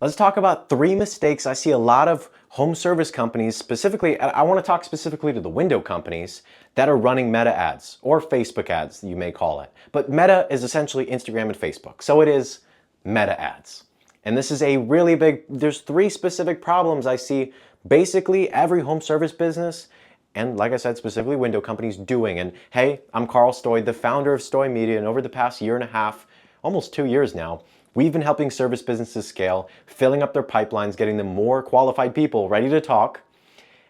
Let's talk about 3 mistakes I see a lot of home service companies, specifically, I want to talk specifically to the window companies that are running Meta ads, or Facebook ads, you may call it. But Meta is essentially Instagram and Facebook, so it is Meta ads. And this is a really big, there's 3 specific problems I see basically every home service business, and like I said, specifically window companies doing. And hey, I'm Carl Stoy, the founder of Stoy Media, and over the past year and a half, almost 2 years now, we've been helping service businesses scale, filling up their pipelines, getting them more qualified people ready to talk.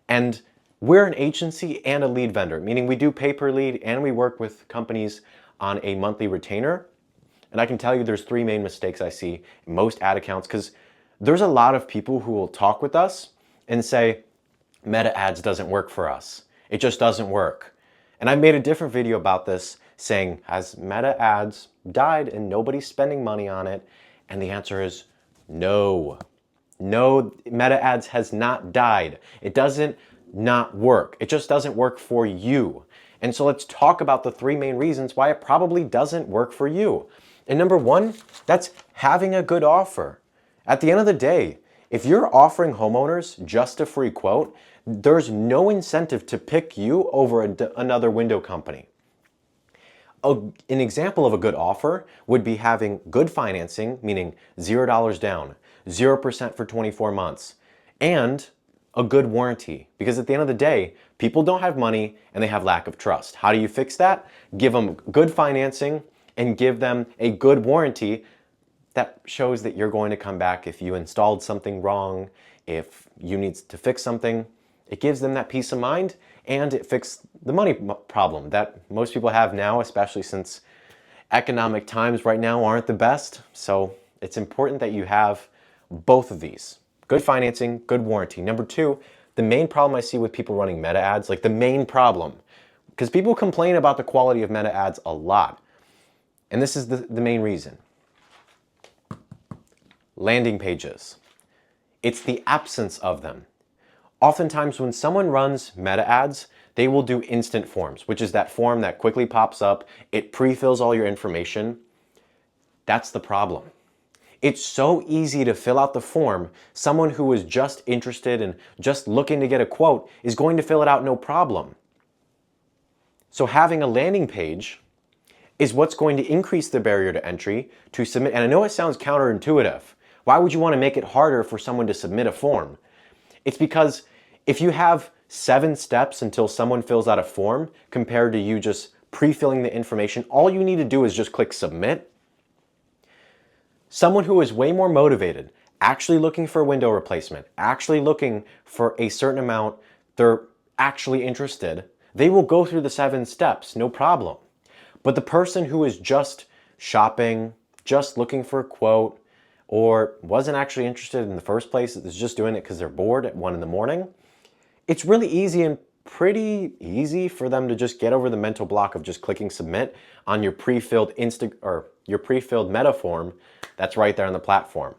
And we're an agency and a lead vendor, meaning we do pay per lead and we work with companies on a monthly retainer. And I can tell you there's 3 main mistakes I see in most ad accounts, because there's a lot of people who will talk with us and say, Meta ads doesn't work for us. It just doesn't work. And I made a different video about this saying, has Meta ads died and nobody's spending money on it? And the answer is no. No, Meta ads has not died. It doesn't not work. It just doesn't work for you. And so let's talk about the 3 main reasons why it probably doesn't work for you. And number 1, that's having a good offer. At the end of the day, if you're offering homeowners just a free quote, there's no incentive to pick you over another window company. An example of a good offer would be having good financing, meaning $0 down, 0% for 24 months, and a good warranty. Because at the end of the day, people don't have money and they have lack of trust. How do you fix that? Give them good financing and give them a good warranty that shows that you're going to come back if you installed something wrong, if you need to fix something. It gives them that peace of mind, and it fixes the money problem that most people have now, especially since economic times right now aren't the best. So it's important that you have both of these. Good financing, good warranty. Number 2, the main problem I see with people running Meta ads, like the main problem, because people complain about the quality of Meta ads a lot. And this is the main reason. Landing pages. It's the absence of them. Oftentimes when someone runs Meta ads, they will do instant forms, which is that form that quickly pops up. It pre-fills all your information. That's the problem. It's so easy to fill out the form. Someone who is just interested and just looking to get a quote is going to fill it out no problem. So having a landing page is what's going to increase the barrier to entry to submit. And I know it sounds counterintuitive. Why would you want to make it harder for someone to submit a form? It's because if you have 7 steps until someone fills out a form compared to you just pre-filling the information, all you need to do is just click submit. Someone who is way more motivated, actually looking for a window replacement, actually looking for a certain amount, they're actually interested, they will go through the 7 steps, no problem. But the person who is just shopping, just looking for a quote, or wasn't actually interested in the first place, is just doing it because they're bored at 1 in the morning, it's really easy and pretty easy for them to just get over the mental block of just clicking submit on your pre-filled your pre-filled Meta form that's right there on the platform.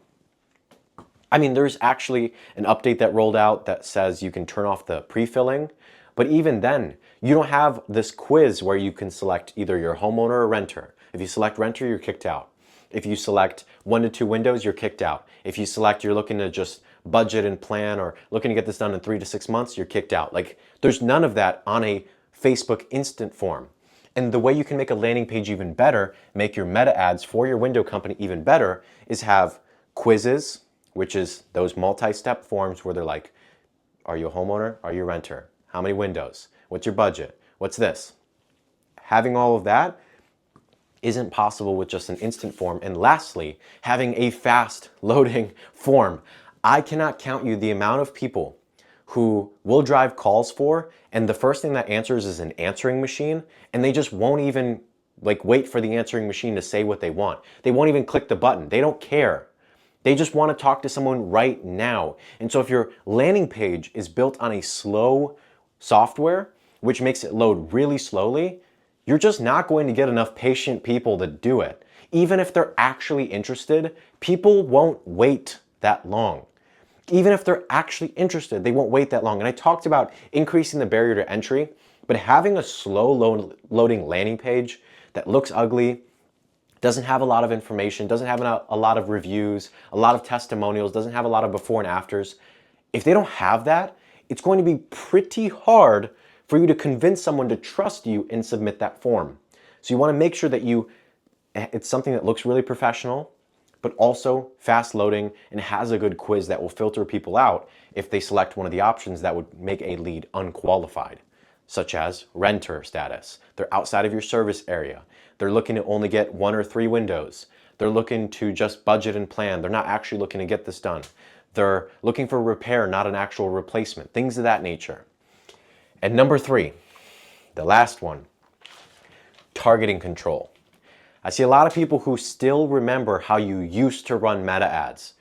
I mean, there's actually an update that rolled out that says you can turn off the pre-filling, but even then, you don't have this quiz where you can select either your homeowner or renter. If you select renter, you're kicked out. If you select 1 to 2 windows, you're kicked out. If you select you're looking to just budget and plan or looking to get this done in 3 to 6 months, you're kicked out. Like, there's none of that on a Facebook instant form. And the way you can make a landing page even better, make your Meta ads for your window company even better, is have quizzes, which is those multi-step forms where they're like, are you a homeowner? Are you a renter? How many windows? What's your budget? What's this? Having all of that isn't possible with just an instant form. And lastly, having a fast loading form. I cannot count you the amount of people who will drive calls for, and the first thing that answers is an answering machine, and they just won't even wait for the answering machine to say what they want. They won't even click the button. They don't care. They just want to talk to someone right now. And so if your landing page is built on a slow software, which makes it load really slowly, you're just not going to get enough patient people to do it. Even if they're actually interested, people won't wait that long. Even if they're actually interested, they won't wait that long. And I talked about increasing the barrier to entry, but having a slow loading landing page that looks ugly, doesn't have a lot of information, doesn't have a lot of reviews, a lot of testimonials, doesn't have a lot of before and afters. If they don't have that, it's going to be pretty hard for you to convince someone to trust you and submit that form. So you want to make sure that it's something that looks really professional, but also fast loading and has a good quiz that will filter people out if they select one of the options that would make a lead unqualified, such as renter status. They're outside of your service area. They're looking to only get 1 or 3 windows. They're looking to just budget and plan. They're not actually looking to get this done. They're looking for repair, not an actual replacement, things of that nature. And number 3, the last one, targeting control. I see a lot of people who still remember how you used to run meta ads.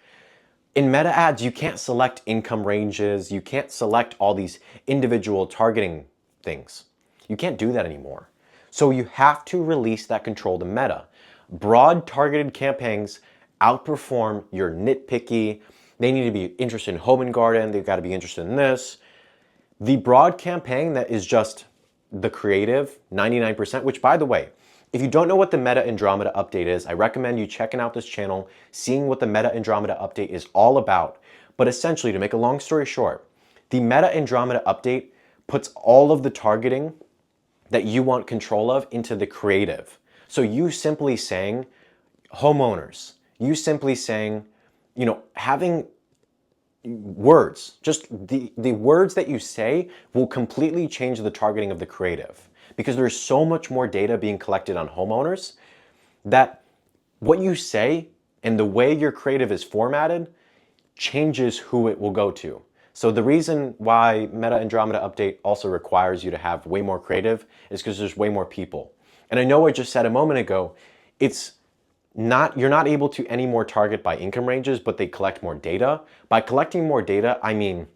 In meta ads, you can't select income ranges. You can't select all these individual targeting things. You can't do that anymore. So you have to release that control to meta. Broad targeted campaigns outperform your nitpicky. They need to be interested in home and garden. They've got to be interested in this. The broad campaign that is just the creative, 99%, which by the way, if you don't know what the Meta Andromeda update is, I recommend you checking out this channel, seeing what the Meta Andromeda update is all about. But essentially, to make a long story short, the Meta Andromeda update puts all of the targeting that you want control of into the creative. So you simply saying homeowners, you simply saying, having words, just the words that you say will completely change the targeting of the creative, because there's so much more data being collected on homeowners that what you say and the way your creative is formatted changes who it will go to. So the reason why Meta Andromeda update also requires you to have way more creative is because there's way more people. And I know I just said a moment ago, you're not able to anymore target by income ranges, but they collect more data. By collecting more data, I mean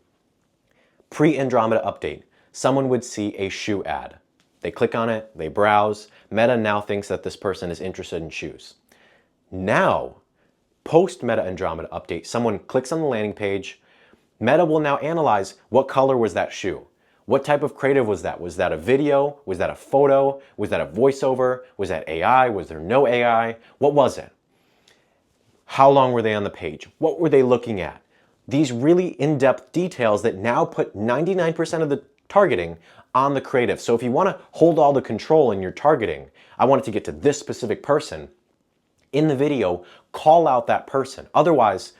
pre-Andromeda update, someone would see a shoe ad. They click on it, they browse. Meta now thinks that this person is interested in shoes. Now, post-Meta Andromeda update, someone clicks on the landing page. Meta will now analyze what color was that shoe. What type of creative was that? Was that a video? Was that a photo? Was that a voiceover? Was that AI? Was there no AI? What was it? How long were they on the page? What were they looking at? These really in-depth details that now put 99% of the targeting on the creative. So if you want to hold all the control in your targeting, I want it to get to this specific person, in the video, call out that person. Otherwise,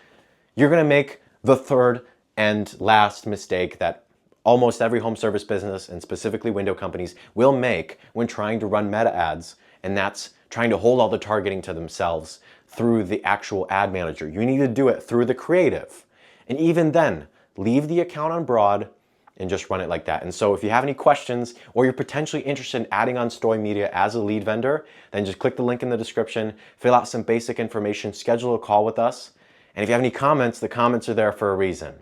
you're going to make the third and last mistake that almost every home service business, and specifically window companies, will make when trying to run meta ads, and that's trying to hold all the targeting to themselves through the actual ad manager. You need to do it through the creative. And even then, leave the account on broad and just run it like that. And so if you have any questions, or you're potentially interested in adding on Story Media as a lead vendor, then just click the link in the description, fill out some basic information, schedule a call with us. And if you have any comments, the comments are there for a reason.